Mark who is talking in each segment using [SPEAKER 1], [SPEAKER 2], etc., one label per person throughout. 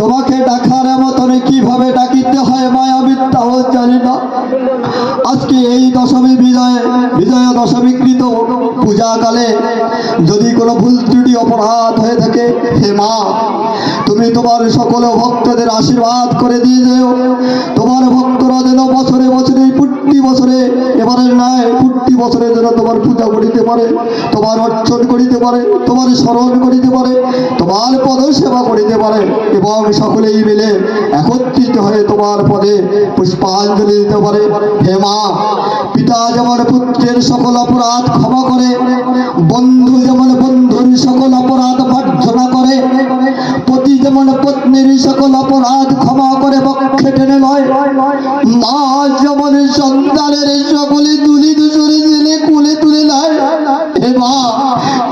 [SPEAKER 1] তোমাকে ডাকার মতন কিভাবে ডাকিতে হয় মায়া বিদ্যাও জানি না। আজকে এই দশমী বিজয়া দশমী কৃত পূজাকালে যদি কোনো ভুল ত্রুটি অপরাধ হয়ে থাকে, হে মা তুমি তোমার সকল ভক্তদের আশীর্বাদ করে দিয়ে যেও। তোমার ভক্তরা যেন বছরে বছরে প্রতি বছরে এবারের নয় প্রতি বছরে যেন তোমার পূজা করিতে পারে, তোমার অর্চন করিতে পারে, তোমার স্মরণ করিতে পারে, তোমার পদ সেবা করিতে পারে এবং সকলেই মিলে একত্রিত হয়ে তোমার পদে পুষ্পাঞ্জলি দিতে পারে। হে মা, পিতা যেমন পুত্রের সকল অপরাধ ক্ষমা করে, বন্ধু যেমন বন্ধুর সকল অপরাধ মার্জনা করে, পতি যেমন পত্নীর সকল অপরাধ ক্ষমা করে বক্ষে টেনে লয়, মা যেমন সন্তানের সকলে তুলি দুচুরি দিলে কুলে তুলে নেয়, হে মা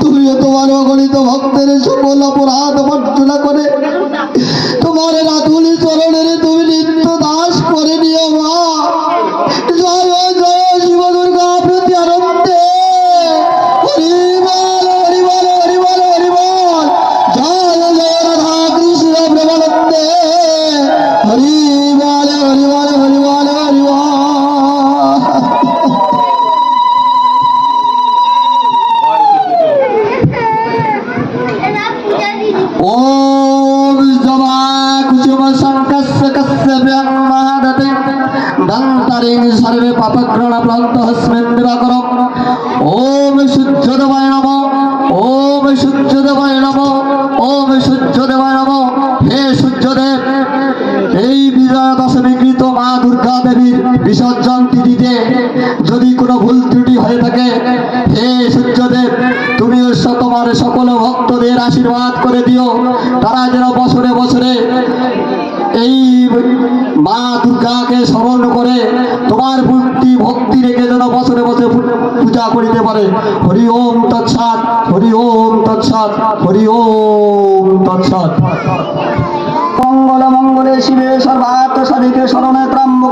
[SPEAKER 1] তুমিও তোমার অগণিত ভক্তের সকল অপরাধ মার্জনা করে তোমার রাতুলি চরণের তুমি নিত্য দাস করে নিও। মা জয় জয় শিব দুর্গা প্রতি আনন্দে হরি বল হরি বল হরি বল হরি বল, জয় জয় রাধা কৃষ্ণ প্রেমানন্দে হরি বল হরি বল হরি বল হরি বল। ওম জবা কুসুম সংকস্য কস্য ব্রহ্মাদতে দন্তরিং সর্বে পাপগ্রহণ প্রান্ত হস্মেন দিবাকরম। ওম সূর্যদেবায় নমঃ, ওম সূর্যদেবায় নমঃ, ওম সূর্যদেবায় নমঃ। হে সূর্যদেব, এই বিজয়া দশমী কৃত মা দুর্গা দেবীর বিসর্জন তিথিতে যদি কোনো ভুল ত্রুটি হয়ে থাকে, হে সূর্যদেব তুমি তোমার সকল ভক্তদের আশীর্বাদ করে দিও, তারা যেন বছরে বছরে এই মা দুর্গাকে স্মরণ করে তোমার মূর্তি ভক্তি রেখে যেন বছরে বছরে পূজা করিতে পারে। হরি ওম তৎসৎ, হরি ওম তৎসৎ, হরি ওম তৎসৎ। মঙ্গল মঙ্গলে শিবে সর্বার্থ সাধিকে শরণে ত্র্যম্বকে